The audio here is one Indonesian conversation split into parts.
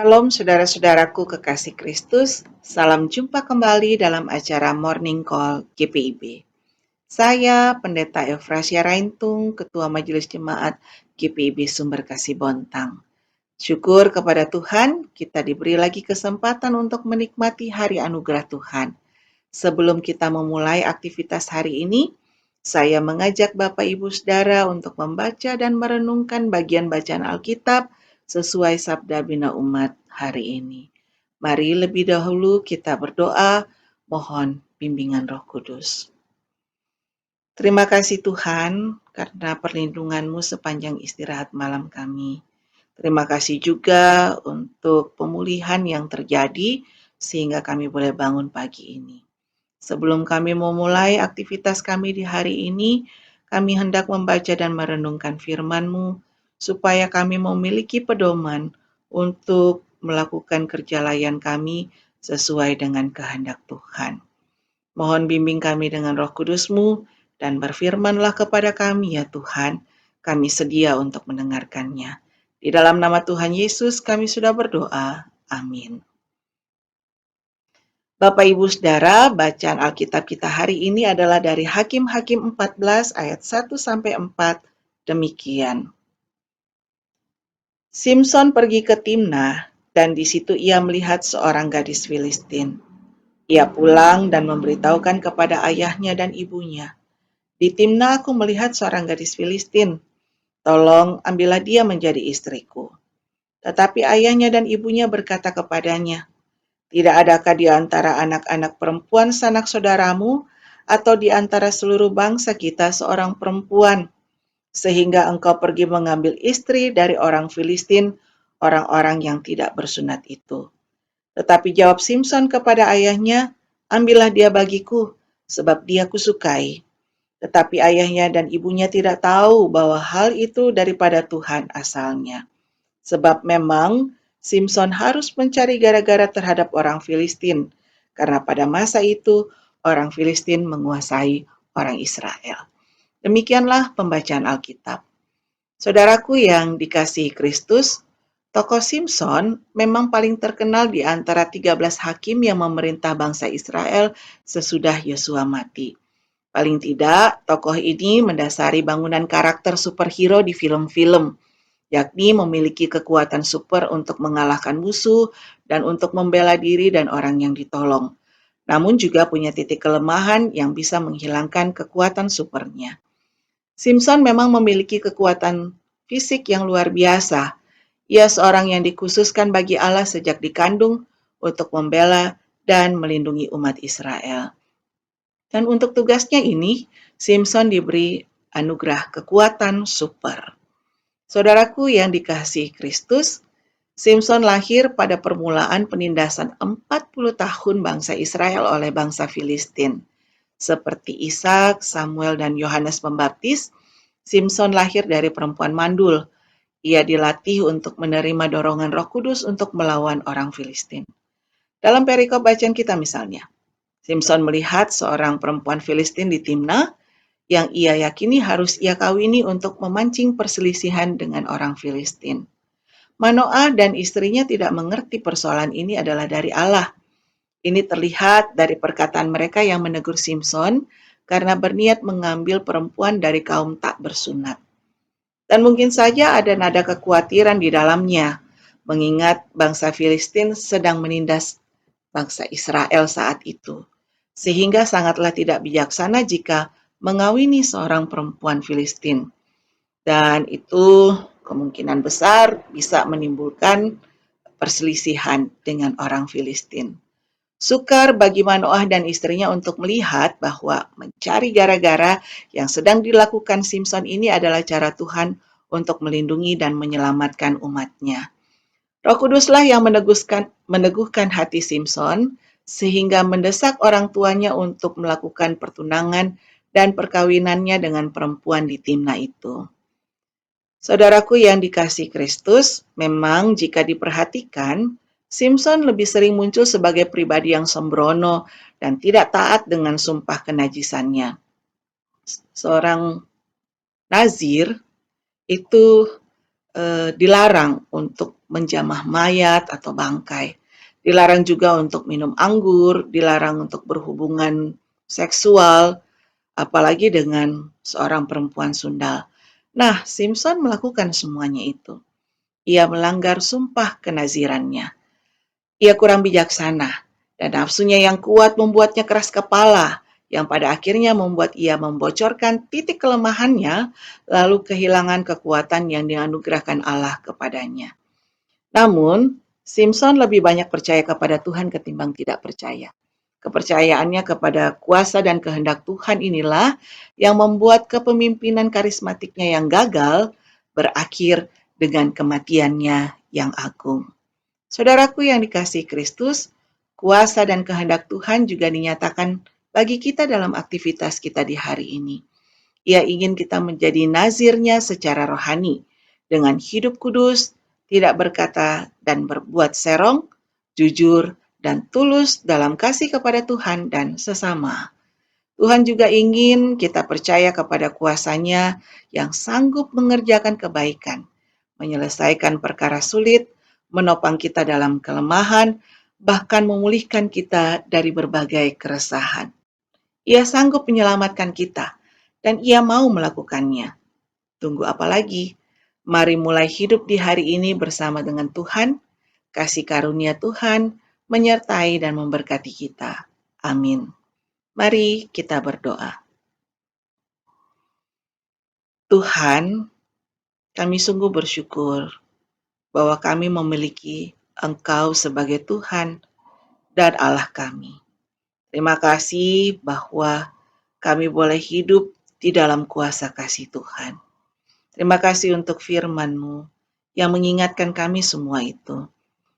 Shalom saudara-saudaraku kekasih Kristus, salam jumpa kembali dalam acara Morning Call GPIB. Saya Pendeta Eufrasia Raintung, Ketua Majelis Jemaat GPIB Sumber Kasih Bontang. Syukur kepada Tuhan, kita diberi lagi kesempatan untuk menikmati hari anugerah Tuhan. Sebelum kita memulai aktivitas hari ini, saya mengajak Bapak Ibu Saudara untuk membaca dan merenungkan bagian bacaan Alkitab sesuai Sabda Bina Umat hari ini. Mari lebih dahulu kita berdoa, mohon bimbingan Roh Kudus. Terima kasih Tuhan karena perlindungan-Mu sepanjang istirahat malam kami. Terima kasih juga untuk pemulihan yang terjadi sehingga kami boleh bangun pagi ini. Sebelum kami memulai aktivitas kami di hari ini, kami hendak membaca dan merenungkan firman-Mu, supaya kami memiliki pedoman untuk melakukan kerja layan kami sesuai dengan kehendak Tuhan. Mohon bimbing kami dengan Roh Kudus-Mu, dan berfirmanlah kepada kami ya Tuhan, kami sedia untuk mendengarkannya. Di dalam nama Tuhan Yesus kami sudah berdoa. Amin. Bapak Ibu Saudara, bacaan Alkitab kita hari ini adalah dari Hakim-Hakim 14 ayat 1-4, demikian. Simson pergi ke Timnah, dan di situ ia melihat seorang gadis Filistin. Ia pulang dan memberitahukan kepada ayahnya dan ibunya, "Di Timnah aku melihat seorang gadis Filistin. Tolong ambillah dia menjadi istriku." Tetapi ayahnya dan ibunya berkata kepadanya, "Tidak adakah di antara anak-anak perempuan sanak saudaramu atau di antara seluruh bangsa kita seorang perempuan, sehingga engkau pergi mengambil istri dari orang Filistin, orang-orang yang tidak bersunat itu?" Tetapi jawab Simson kepada ayahnya, "Ambillah dia bagiku, sebab dia kusukai." Tetapi ayahnya dan ibunya tidak tahu bahwa hal itu daripada Tuhan asalnya. Sebab memang Simson harus mencari gara-gara terhadap orang Filistin, karena pada masa itu orang Filistin menguasai orang Israel. Demikianlah pembacaan Alkitab. Saudaraku yang dikasihi Kristus, tokoh Simson memang paling terkenal di antara 13 hakim yang memerintah bangsa Israel sesudah Yosua mati. Paling tidak, tokoh ini mendasari bangunan karakter superhero di film-film, yakni memiliki kekuatan super untuk mengalahkan musuh dan untuk membela diri dan orang yang ditolong. Namun juga punya titik kelemahan yang bisa menghilangkan kekuatan supernya. Simson memang memiliki kekuatan fisik yang luar biasa. Ia seorang yang dikhususkan bagi Allah sejak dikandung untuk membela dan melindungi umat Israel. Dan untuk tugasnya ini, Simson diberi anugerah kekuatan super. Saudaraku yang dikasihi Kristus, Simson lahir pada permulaan penindasan 40 tahun bangsa Israel oleh bangsa Filistin. Seperti Ishak, Samuel, dan Yohanes Pembaptis, Simson lahir dari perempuan mandul. Ia dilatih untuk menerima dorongan Roh Kudus untuk melawan orang Filistin. Dalam perikop bacaan kita misalnya, Simson melihat seorang perempuan Filistin di Timnah yang ia yakini harus ia kawini untuk memancing perselisihan dengan orang Filistin. Manoah dan istrinya tidak mengerti persoalan ini adalah dari Allah. Ini terlihat dari perkataan mereka yang menegur Simson karena berniat mengambil perempuan dari kaum tak bersunat. Dan mungkin saja ada nada kekhawatiran di dalamnya, mengingat bangsa Filistin sedang menindas bangsa Israel saat itu. Sehingga sangatlah tidak bijaksana jika mengawini seorang perempuan Filistin. Dan itu kemungkinan besar bisa menimbulkan perselisihan dengan orang Filistin. Sukar bagi Manoah dan istrinya untuk melihat bahwa mencari gara-gara yang sedang dilakukan Simson ini adalah cara Tuhan untuk melindungi dan menyelamatkan umatnya. Roh Kuduslah yang meneguhkan hati Simson sehingga mendesak orang tuanya untuk melakukan pertunangan dan perkawinannya dengan perempuan di Timnah itu. Saudaraku yang dikasihi Kristus, memang jika diperhatikan, Simson lebih sering muncul sebagai pribadi yang sembrono dan tidak taat dengan sumpah kenajisannya. Seorang nazir itu dilarang untuk menjamah mayat atau bangkai. Dilarang juga untuk minum anggur, dilarang untuk berhubungan seksual, apalagi dengan seorang perempuan sundal. Nah, Simpson melakukan semuanya itu. Ia melanggar sumpah kenazirannya. Ia kurang bijaksana, dan nafsunya yang kuat membuatnya keras kepala, yang pada akhirnya membuat ia membocorkan titik kelemahannya, lalu kehilangan kekuatan yang dianugerahkan Allah kepadanya. Namun, Simpson lebih banyak percaya kepada Tuhan ketimbang tidak percaya. Kepercayaannya kepada kuasa dan kehendak Tuhan inilah yang membuat kepemimpinan karismatiknya yang gagal berakhir dengan kematiannya yang agung. Saudaraku yang dikasihi Kristus, kuasa dan kehendak Tuhan juga dinyatakan bagi kita dalam aktivitas kita di hari ini. Ia ingin kita menjadi nazirnya secara rohani, dengan hidup kudus, tidak berkata dan berbuat serong, jujur, dan tulus dalam kasih kepada Tuhan dan sesama. Tuhan juga ingin kita percaya kepada kuasa-Nya yang sanggup mengerjakan kebaikan, menyelesaikan perkara sulit, menopang kita dalam kelemahan, bahkan memulihkan kita dari berbagai keresahan. Ia sanggup menyelamatkan kita, dan Ia mau melakukannya. Tunggu apa lagi? Mari mulai hidup di hari ini bersama dengan Tuhan. Kasih karunia Tuhan menyertai dan memberkati kita. Amin. Mari kita berdoa. Tuhan, kami sungguh bersyukur bahwa kami memiliki Engkau sebagai Tuhan dan Allah kami. Terima kasih bahwa kami boleh hidup di dalam kuasa kasih Tuhan. Terima kasih untuk firman-Mu yang mengingatkan kami semua itu.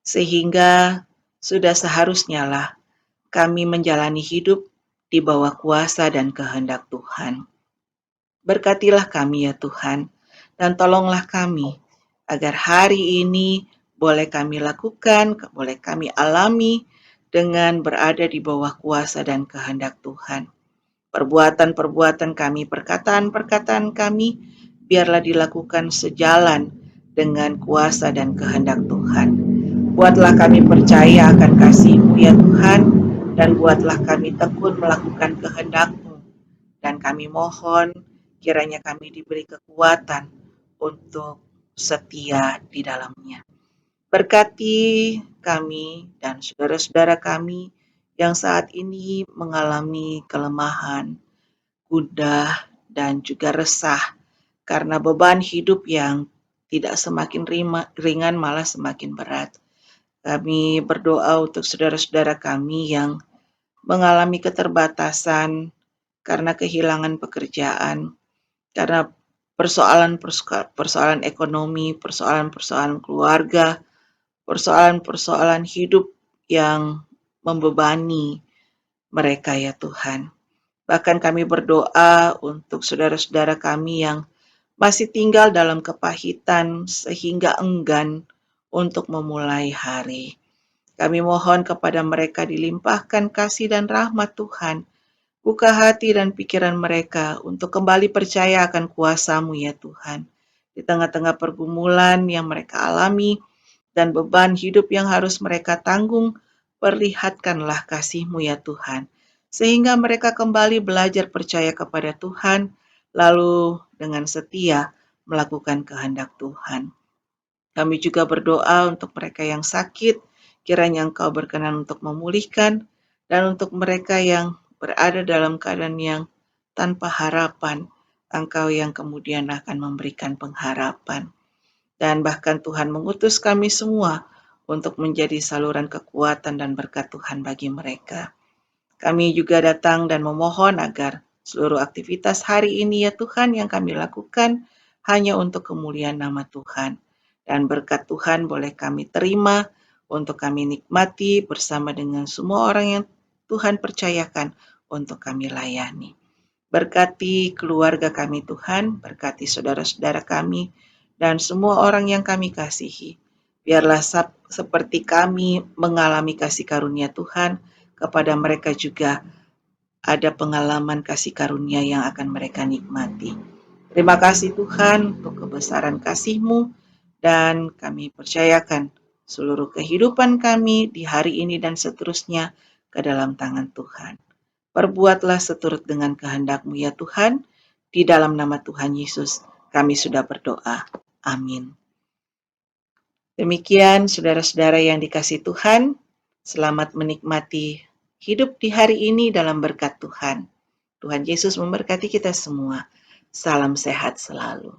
Sehingga sudah seharusnya lah kami menjalani hidup di bawah kuasa dan kehendak Tuhan. Berkatilah kami ya Tuhan, dan tolonglah kami agar hari ini boleh kami lakukan, boleh kami alami dengan berada di bawah kuasa dan kehendak Tuhan. Perbuatan-perbuatan kami, perkataan-perkataan kami, biarlah dilakukan sejalan dengan kuasa dan kehendak Tuhan. Buatlah kami percaya akan kasih-Mu ya Tuhan, dan buatlah kami tekun melakukan kehendak-Mu. Dan kami mohon kiranya kami diberi kekuatan untuk setia di dalamnya. Berkati kami dan saudara-saudara kami yang saat ini mengalami kelemahan, gundah, dan juga resah karena beban hidup yang tidak semakin ringan malah semakin berat. Kami berdoa untuk saudara-saudara kami yang mengalami keterbatasan karena kehilangan pekerjaan, karena persoalan ekonomi, persoalan-persoalan keluarga, persoalan-persoalan hidup yang membebani mereka ya Tuhan. Bahkan kami berdoa untuk saudara-saudara kami yang masih tinggal dalam kepahitan sehingga enggan untuk memulai hari. Kami mohon kepada mereka dilimpahkan kasih dan rahmat Tuhan. Buka hati dan pikiran mereka untuk kembali percaya akan kuasa-Mu ya Tuhan. Di tengah-tengah pergumulan yang mereka alami dan beban hidup yang harus mereka tanggung, perlihatkanlah kasih-Mu ya Tuhan. Sehingga mereka kembali belajar percaya kepada Tuhan, lalu dengan setia melakukan kehendak Tuhan. Kami juga berdoa untuk mereka yang sakit, kiranya Engkau berkenan untuk memulihkan, dan untuk mereka yang berada dalam keadaan yang tanpa harapan, Engkau yang kemudian akan memberikan pengharapan. Dan bahkan Tuhan mengutus kami semua untuk menjadi saluran kekuatan dan berkat Tuhan bagi mereka. Kami juga datang dan memohon agar seluruh aktivitas hari ini ya Tuhan yang kami lakukan hanya untuk kemuliaan nama Tuhan. Dan berkat Tuhan boleh kami terima untuk kami nikmati bersama dengan semua orang yang Tuhan percayakan untuk kami layani. Berkati keluarga kami Tuhan, berkati saudara-saudara kami, dan semua orang yang kami kasihi. Biarlah seperti kami mengalami kasih karunia Tuhan, kepada mereka juga ada pengalaman kasih karunia yang akan mereka nikmati. Terima kasih Tuhan untuk kebesaran kasih-Mu, dan kami percayakan seluruh kehidupan kami di hari ini dan seterusnya ke dalam tangan Tuhan. Perbuatlah seturut dengan kehendak-Mu ya Tuhan, di dalam nama Tuhan Yesus kami sudah berdoa. Amin. Demikian saudara-saudara yang dikasihi Tuhan, selamat menikmati hidup di hari ini dalam berkat Tuhan. Tuhan Yesus memberkati kita semua. Salam sehat selalu.